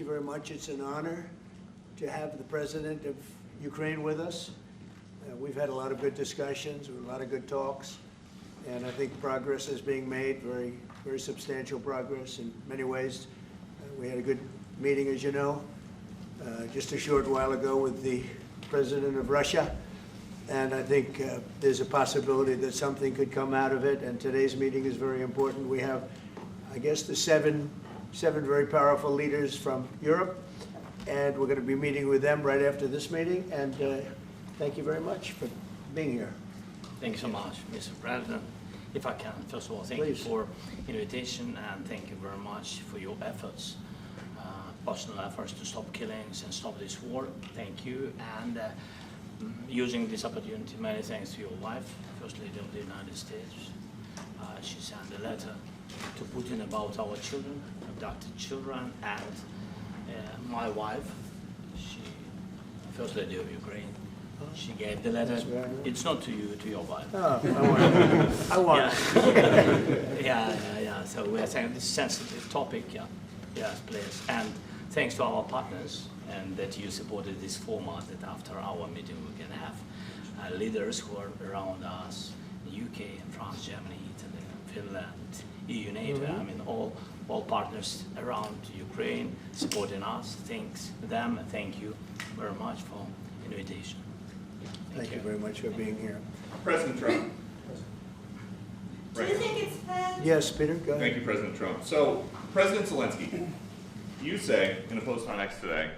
you very much. It's an honor to have the President of Ukraine with us. We've had a lot of good discussions, a lot of good talks, and I think progress is being made, very, very substantial progress in many ways. We had a good meeting, as you know, just a short while ago with the President of Russia, and I think there's a possibility that something could come out of it, and today's meeting is very important. We have, I guess, the seven very powerful leaders from Europe, and we're going to be meeting with them right after this meeting, and thank you very much for being here. Thank you so much, Mr. President. If I can, first of all, thank you for invitation, and thank you very much for your efforts, personal efforts to stop killings and stop this war. Thank you, and using this opportunity, many thanks to your wife, First Lady of the United States. She sent a letter to Putin about our children, abducted children, and my wife, First Lady of Ukraine. She gave the letter. It's not to you, to your wife. Oh, I want it. Yeah. So we're saying this sensitive topic, yes, please. And thanks to our partners, and that you supported this format, that after our meeting we can have leaders who are around us, UK and France, Germany, Italy, Finland, EU, NATO, I mean all partners around Ukraine supporting us. Thanks to them, and thank you very much for invitation. Thank you very much for being here. President Trump. Do you think it's fair? Yes, Peter, go ahead. Thank you, President Trump. So, President Zelensky, you say in a post on X today,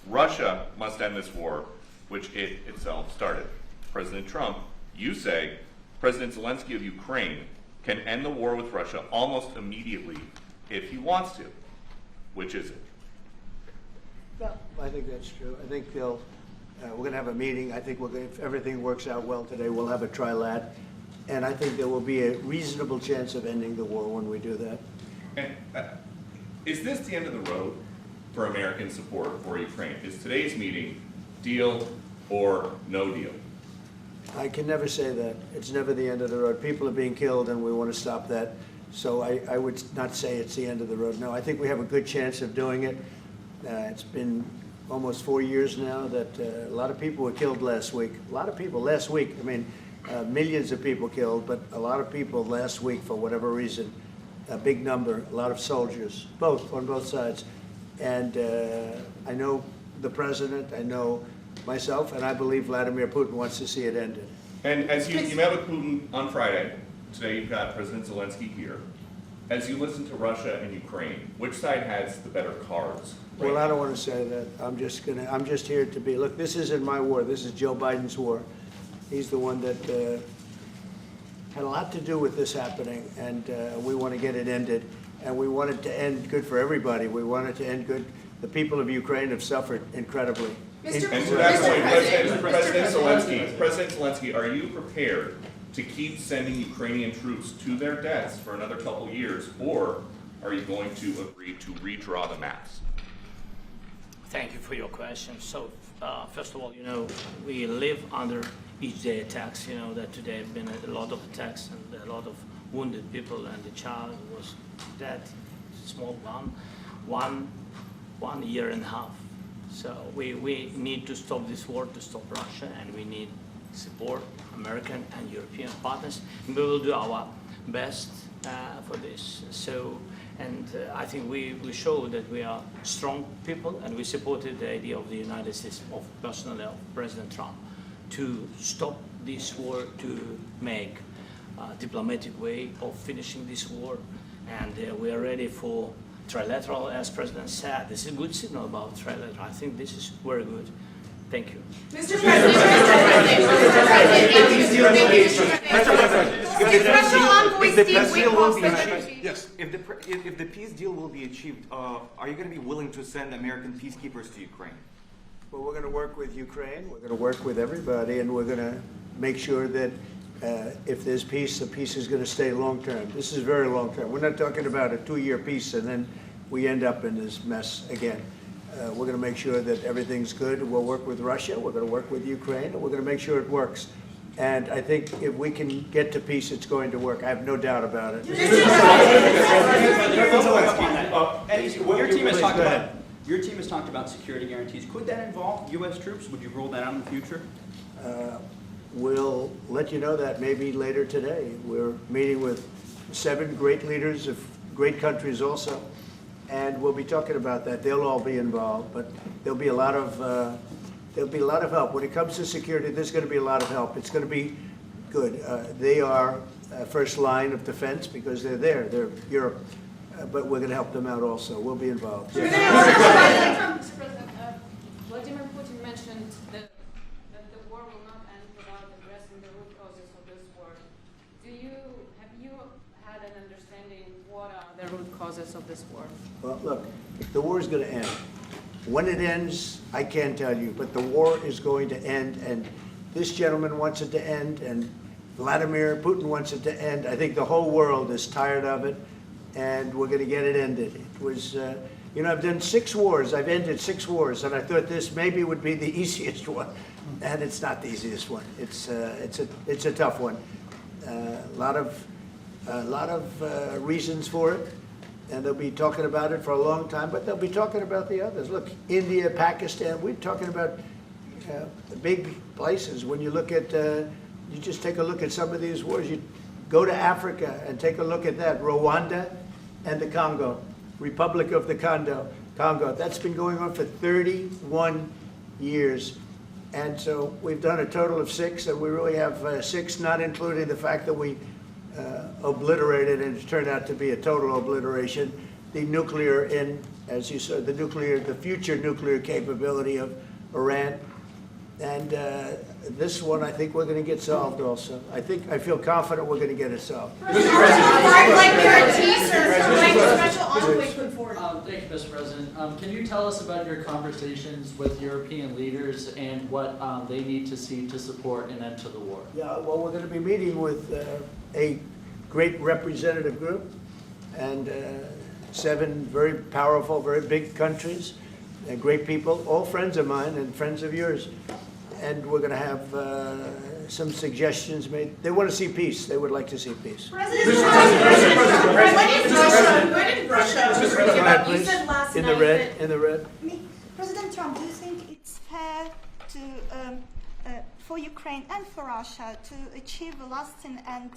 Russia must end this war, which it itself started. President Trump, you say President Zelensky of Ukraine can end the war with Russia almost immediately if he wants to. Which is it? No, I think that's true. I think we're going to have a meeting. I think if everything works out well today, we'll have a trilat. And I think there will be a reasonable chance of ending the war when we do that. And is this the end of the road for American support for Ukraine? Is today's meeting deal or no deal? I can never say that. It's never the end of the road. People are being killed, and we want to stop that. So I would not say it's the end of the road. No, I think we have a good chance of doing it. It's been almost 4 years now that a lot of people were killed last week. A lot of people last week. I mean, millions of people killed, but a lot of people last week for whatever reason. A big number, a lot of soldiers, on both sides. And I know the president, I know myself, and I believe Vladimir Putin wants to see it ended. And as you met with Putin on Friday, today you've got President Zelensky here. As you listen to Russia and Ukraine, which side has the better cards? Right? Well, I don't want to say that. I'm just here to be, look, this isn't my war. This is Joe Biden's war. He's the one that had a lot to do with this happening, and we want to get it ended. And we want it to end good for everybody. We want it to end good. The people of Ukraine have suffered incredibly. And to that point, President Zelensky, are you prepared to keep sending Ukrainian troops to their deaths for another couple years, or are you going to agree to redraw the maps? Thank you for your question. So, first of all, we live under each day attacks. That today have been a lot of attacks and a lot of wounded people, and the child was dead, small one year and a half. So we need to stop this war, to stop Russia, and we need support American and European partners. And we will do our best for this. So, and I think we show that we are strong people, and we supported the idea of the United States, personally of President Trump, to stop this war, to make a diplomatic way of finishing this war. And we are ready for trilateral, as President said. This is a good signal about trilateral. I think this is very good. Thank you. Mr. President, if the peace deal will be achieved, are you going to be willing to send American peacekeepers to Ukraine? Well, we're going to work with Ukraine. We're going to work with everybody, and we're going to make sure that if there's peace, the peace is going to stay long term. This is very long term. We're not talking about a 2-year peace and then we end up in this mess again. We're going to make sure that everything's good. We'll work with Russia. We're going to work with Ukraine, and we're going to make sure it works. And I think if we can get to peace, it's going to work. I have no doubt about it. Your team has talked about Your team has talked about security guarantees. Could that involve U.S. troops? Would you roll that out in the future? We'll let you know that maybe later today. We're meeting with 7 great leaders of great countries also, and we'll be talking about that. They'll all be involved, but there'll be a lot of help. When it comes to security, there's going to be a lot of help. It's going to be good. They are first line of defense because they're there. They're Europe. But we're going to help them out also. We'll be involved. Mr. President, Vladimir Putin mentioned that the war will not end without addressing the root causes of this war. Have you had an understanding what are the root causes of this war? Well, look, the war is going to end. When it ends, I can't tell you, but the war is going to end, and this gentleman wants it to end, and Vladimir Putin wants it to end. I think the whole world is tired of it, and we're going to get it ended. It was, you know, I've done 6 wars. I've ended 6 wars, and I thought this maybe would be the easiest one, and it's not the easiest one. It's a tough one. A lot of reasons for it, and they'll be talking about it for a long time. But they'll be talking about the others. Look, India, Pakistan. We're talking about the big places. When you look at, you just take a look at some of these wars. You go to Africa and take a look at that. Rwanda and the Congo, Republic of the Congo. That's been going on for 31 years. And so we've done a total of 6, and we really have 6, not including the fact that we obliterated, and it turned out to be a total obliteration, the nuclear, as you said, the future nuclear capability of Iran. And this one, I think we're going to get solved also. I feel confident we're going to get it solved. Like guarantees or like special envoy put forward. Thank you, Mr. President. Can you tell us about your conversations with European leaders and what they need to see to support an end to the war? Yeah, well, we're going to be meeting with a great representative group and 7 very powerful, very big countries and great people, all friends of mine and friends of yours. And we're going to have some suggestions made. They want to see peace. They would like to see peace. President Trump, when in Russia, you said last In night the red, in the red. President Trump, do you think it's fair to, for Ukraine and for Russia to achieve a lasting and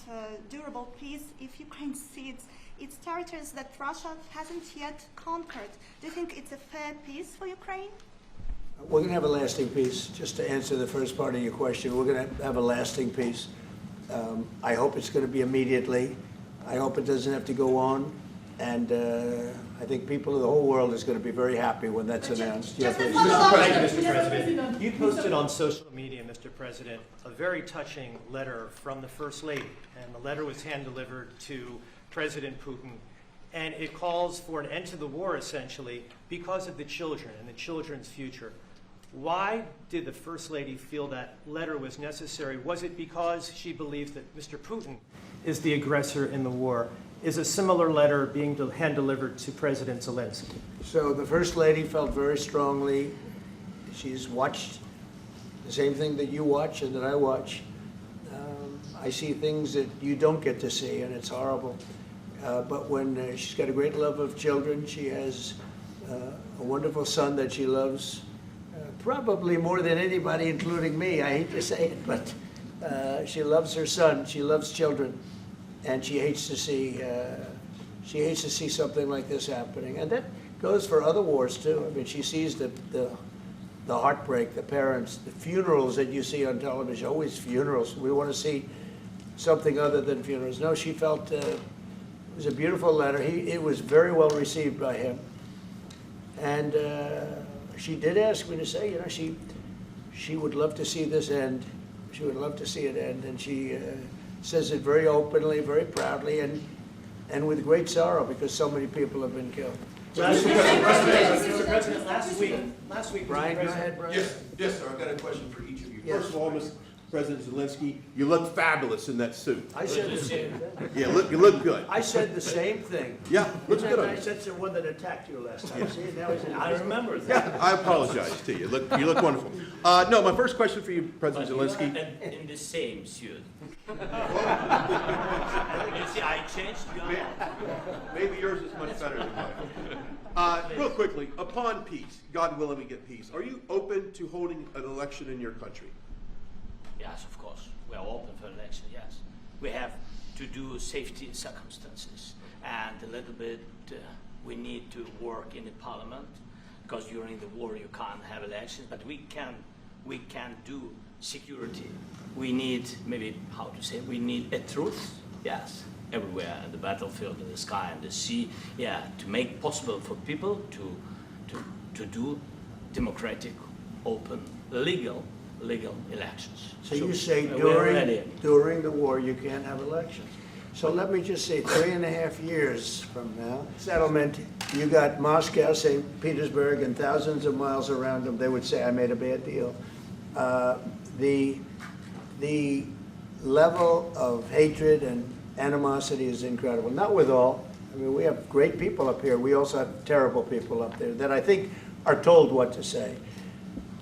durable peace if Ukraine cedes its territories that Russia hasn't yet conquered? Do you think it's a fair peace for Ukraine? We're going to have a lasting peace. Just to answer the first part of your question, we're going to have a lasting peace. I hope it's going to be immediately. I hope it doesn't have to go on. And I think people of the whole world is going to be very happy when that's announced. Yeah, please. Mr. President, you posted on social media, Mr. President, a very touching letter from the First Lady, and the letter was hand-delivered to President Putin, and it calls for an end to the war, essentially, because of the children and the children's future. Why did the First Lady feel that letter was necessary? Was it because she believes that Mr. Putin is the aggressor in the war? Is a similar letter being hand-delivered to President Zelensky? So the First Lady felt very strongly. She's watched the same thing that you watch and that I watch. I see things that you don't get to see, and it's horrible. But when she's got a great love of children, she has a wonderful son that she loves, probably more than anybody, including me. I hate to say it, but she loves her son. She loves children, and she hates to see something like this happening. And that goes for other wars too. I mean, she sees the heartbreak, the parents, the funerals that you see on television. Always funerals. We want to see something other than funerals. No, she felt. It was a beautiful letter. It was very well received by him. And she did ask me to say, you know, she would love to see this end. She would love to see it end. And she says it very openly, very proudly, and with great sorrow because so many people have been killed. Mr. President, last week, Brian, go ahead, Brian. Yes, sir. I've got a question for each of you. Yes. First of all, Mr. President Zelensky, you look fabulous in that suit. I said the same thing. Yeah, you look good. I said the same thing. Yeah, looks good on I you. said the one that attacked you last time. See, now he's I remember that. Yeah, I apologize to you. You look wonderful. No, my first question for you, President Zelensky. In the same suit. You see, I changed. Maybe yours is much better than mine. Real quickly, upon peace, God willing we get peace, are you open to holding an election in your country? Yes, of course. We are open for election, yes. We have to do safety circumstances. And a little bit, we need to work in the parliament, because during the war you can't have elections, but we can do security. We need, maybe, how to say, we need a truth, yes, everywhere, in the battlefield, in the sky, in the sea, yeah, to make possible for people to do democratic, open, legal elections. So you say we're ready. during the war you can't have elections. So let me just say, 3.5 years from now, settlement, you got Moscow, St. Petersburg, and thousands of miles around them, they would say, I made a bad deal. The level of hatred and animosity is incredible. Not with all. I mean, we have great people up here. We also have terrible people up there that I think are told what to say.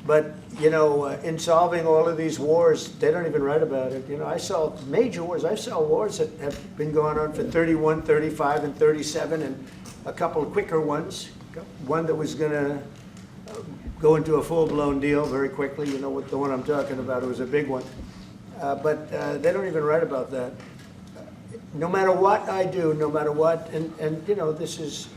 But, you know, in solving all of these wars, they don't even write about it. You know, I saw major wars. I saw wars that have been going on for 31, 35, and 37, and a couple of quicker ones. One that was going to go into a full-blown deal very quickly. You know what the one I'm talking about. It was a big one. But they don't even write about that. No matter what I do, no matter what, and you know, this is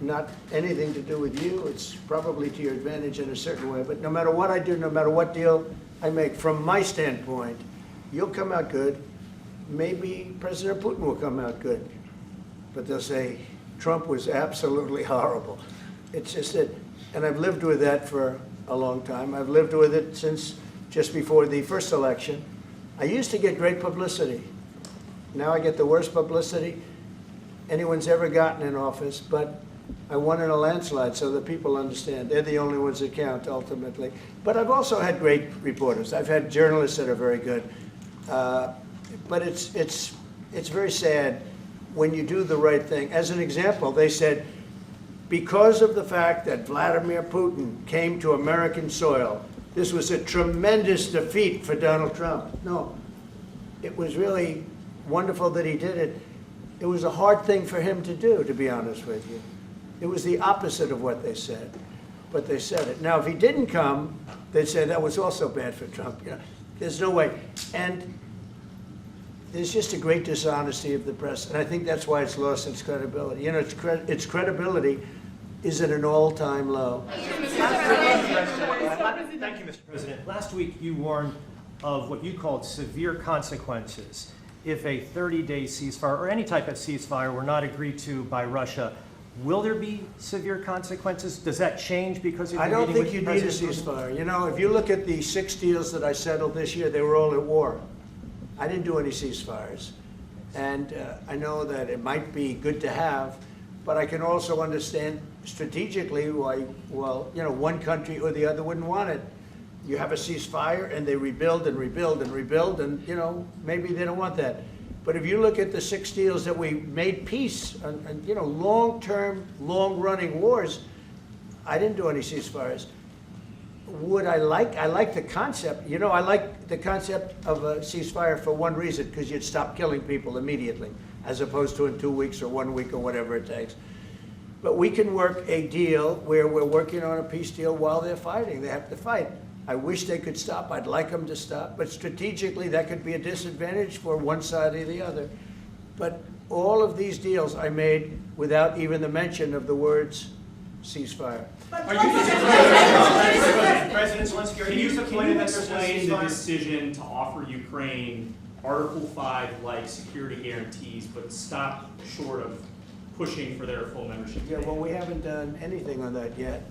not anything to do with you. It's probably to your advantage in a certain way. But no matter what I do, no matter what deal I make, from my standpoint, you'll come out good. Maybe President Putin will come out good. But they'll say, Trump was absolutely horrible. It's just that, and I've lived with that for a long time. I've lived with it since just before the first election. I used to get great publicity. Now I get the worst publicity anyone's ever gotten in office, but I won in a landslide, so that people understand. They're the only ones that count, ultimately. But I've also had great reporters. I've had journalists that are very good. But it's very sad when you do the right thing. As an example, they said, because of the fact that Vladimir Putin came to American soil, this was a tremendous defeat for Donald Trump. No, it was really wonderful that he did it. It was a hard thing for him to do, to be honest with you. It was the opposite of what they said, but they said it. Now, if he didn't come, they'd say that was also bad for Trump. You know, there's no way. And there's just a great dishonesty of the press, and I think that's why it's lost its credibility. You know, its credibility is at an all-time low. Thank you, Mr. President. Last week, you warned of what you called severe consequences if a 30-day ceasefire or any type of ceasefire were not agreed to by Russia. Will there be severe consequences? Does that change because you've been I don't meeting think with you need a President Putin? ceasefire. You know, if you look at the 6 deals that I settled this year, they were all at war. I didn't do any ceasefires. And I know that it might be good to have, but I can also understand strategically why, well, you know, one country or the other wouldn't want it. You have a ceasefire and they rebuild and rebuild and rebuild, and, you know, maybe they don't want that. But if you look at the 6 deals that we made peace, and you know, long-term, long-running wars, I didn't do any ceasefires. Would I like the concept, you know, I like the concept of a ceasefire for one reason, because you'd stop killing people immediately, as opposed to in 2 weeks or 1 week or whatever it takes. But we can work a deal where we're working on a peace deal while they're fighting. They have to fight. I wish they could stop. I'd like them to stop. But strategically, that could be a disadvantage for one side or the other. But all of these deals I made without even the mention of the words ceasefire. President Zelensky, Can you explain the decision to offer Ukraine Article 5 like security guarantees, but stop short of pushing for their full membership? Yeah, well, we haven't done anything on that yet.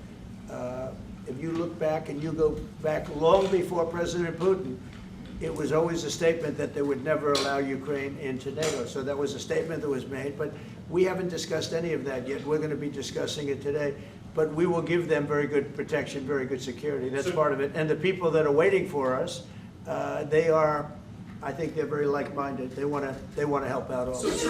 If you look back and you go back long before President Putin, it was always a statement that they would never allow Ukraine into NATO. So that was a statement that was made, but we haven't discussed any of that yet. We're going to be discussing it today. But we will give them very good protection, very good security. That's part of it. And the people that are waiting for us, they are, I think they're very like-minded. They want to help out also. Thank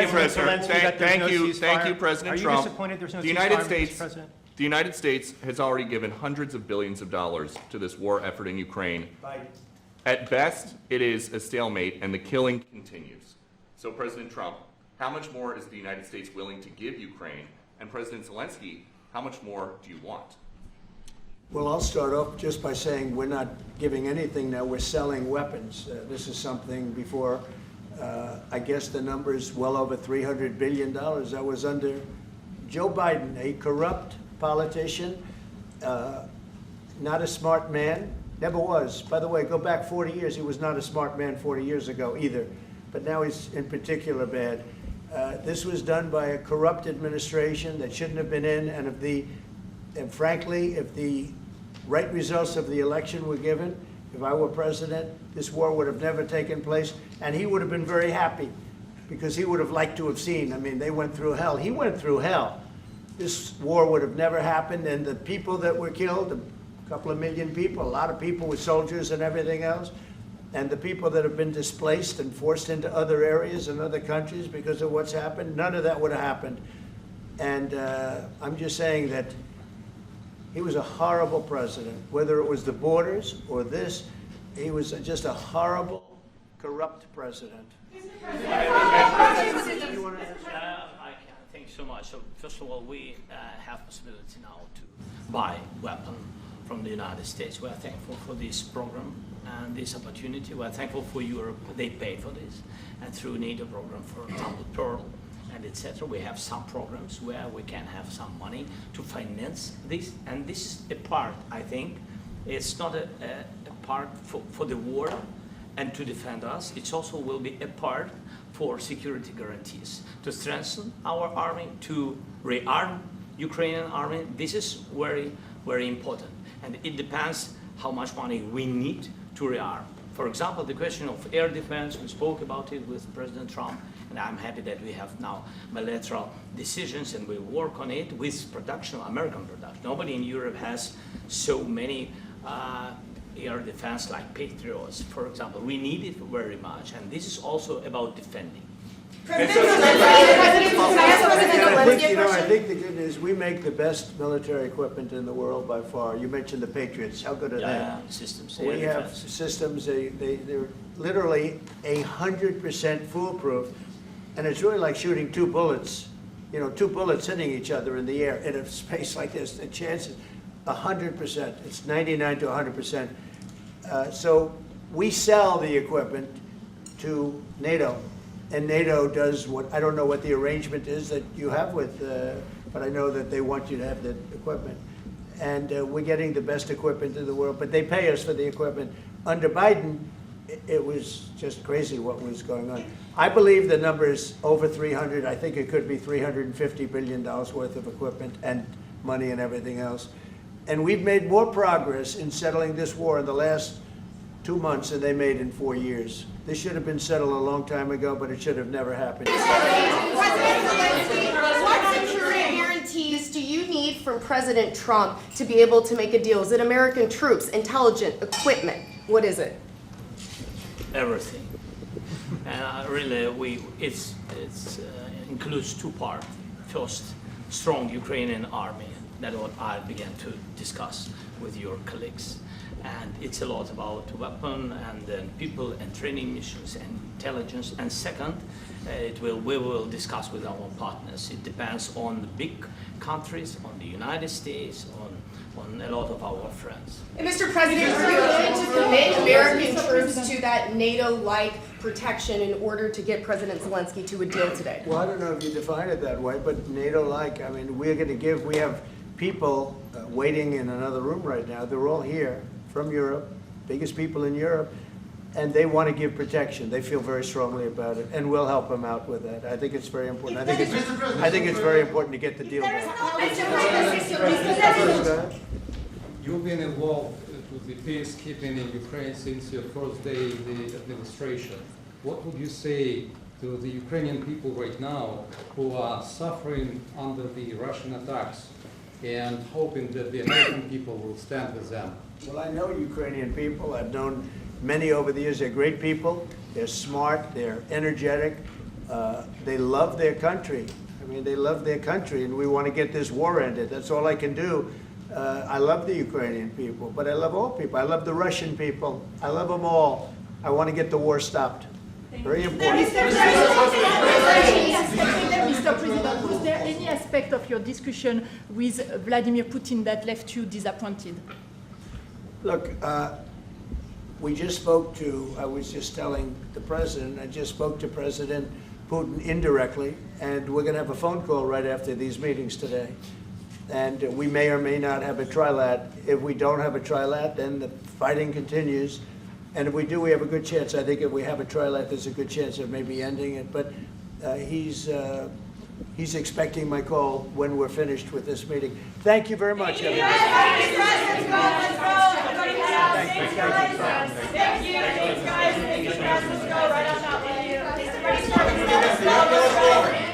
you, President. Thank you, President Are you Trump. disappointed there's no The United ceasefire, Mr. States, President? the United States has already given hundreds of billions of dollars to this war effort in Ukraine. At best, it is a stalemate, and the killing continues. So, President Trump, How much more is the United States willing to give Ukraine? And President Zelensky, how much more do you want? Well, I'll start off just by saying we're not giving anything now. We're selling weapons. This is something before, I guess the number is well over $300 billion. That was under Joe Biden, a corrupt politician, not a smart man, never was. By the way, go back 40 years, he was not a smart man 40 years ago either, but now he's in particular bad. This was done by a corrupt administration that shouldn't have been in, and frankly, if the right results of the election were given, if I were president, this war would have never taken place, and he would have been very happy, because he would have liked to have seen. I mean, they went through hell. He went through hell. This war would have never happened, and the people that were killed, a couple of million people, a lot of people with soldiers and everything else, and the people that have been displaced and forced into other areas and other countries because of what's happened, none of that would have happened. And I'm just saying that he was a horrible president, whether it was the borders or this. He was just a horrible, corrupt president. Thank you so much. So first of all, we have possibility now to buy weapon from the United States. We are thankful for this program and this opportunity. We are thankful for Europe. They pay for this, and through NATO program, for example, Pearl and etc. We have some programs where we can have some money to finance this, and this is a part. I think it's not a part for the war and to defend us. It also will be a part for security guarantees, to strengthen our army, to rearm Ukrainian army. This is very, very important. And it depends how much money we need to rearm. For example, the question of air defense, we spoke about it with President Trump, and I'm happy that we have now bilateral decisions and we work on it with production, American production. Nobody in Europe has so many air defense like Patriots, for example. We need it very much, and this is also about defending. I think the good news, we make the best military equipment in the world by far. You mentioned the Patriots. How good are they? Systems. We have systems. They're literally 100% foolproof, and it's really like shooting two bullets. You know, two bullets hitting each other in the air in a space like this. The chances, 100%. It's 99 to 100%. So we sell the equipment to NATO. And NATO does what, I don't know what the arrangement is that you have with, but I know that they want you to have the equipment. And we're getting the best equipment in the world, but they pay us for the equipment. Under Biden, it was just crazy what was going on. I believe the number is over 300. I think it could be $350 billion worth of equipment and money and everything else. And we've made more progress in settling this war in the last 2 months than they made in 4 years. This should have been settled a long time ago, but it should have never happened. What security guarantees do you need from President Trump to be able to make a deal? Is it American troops, intelligence, equipment? What is it? Everything. And really, it includes two parts. First, strong Ukrainian army. That's what I began to discuss with your colleagues. And it's a lot about weapon and then people and training missions and intelligence. And second, we will discuss with our partners. It depends on the big countries, on the United States, on a lot of our friends. And Mr. President, are you willing to commit American troops to that NATO-like protection in order to get President Zelensky to a deal today? Well, I don't know if you define it that way, but NATO-like, I mean, we're going to give, we have people waiting in another room right now. They're all here from Europe, biggest people in Europe, and they want to give protection. They feel very strongly about it, and we'll help them out with that. I think it's very important. I think it's very important to get the deal done. You've been involved with the peacekeeping in Ukraine since your first day in the administration. What would you say to the Ukrainian people right now who are suffering under the Russian attacks and hoping that the American people will stand with them? Well, I know Ukrainian people. I've known many over the years. They're great people. They're smart. They're energetic. They love their country. I mean, they love their country, and we want to get this war ended. That's all I can do. I love the Ukrainian people, but I love all people. I love the Russian people. I love them all. I want to get the war stopped. Very important. Mr. President, was there any aspect of your discussion with Vladimir Putin that left you disappointed? Look, we just I was just telling the president, I just spoke to President Putin indirectly, and we're going to have a phone call right after these meetings today. And we may or may not have a trilat. If we don't have a trilat, then the fighting continues. And if we do, we have a good chance. I think if we have a trilat, there's a good chance of maybe ending it. But he's expecting my call when we're finished with this meeting. Thank you very much, everybody. Thank you.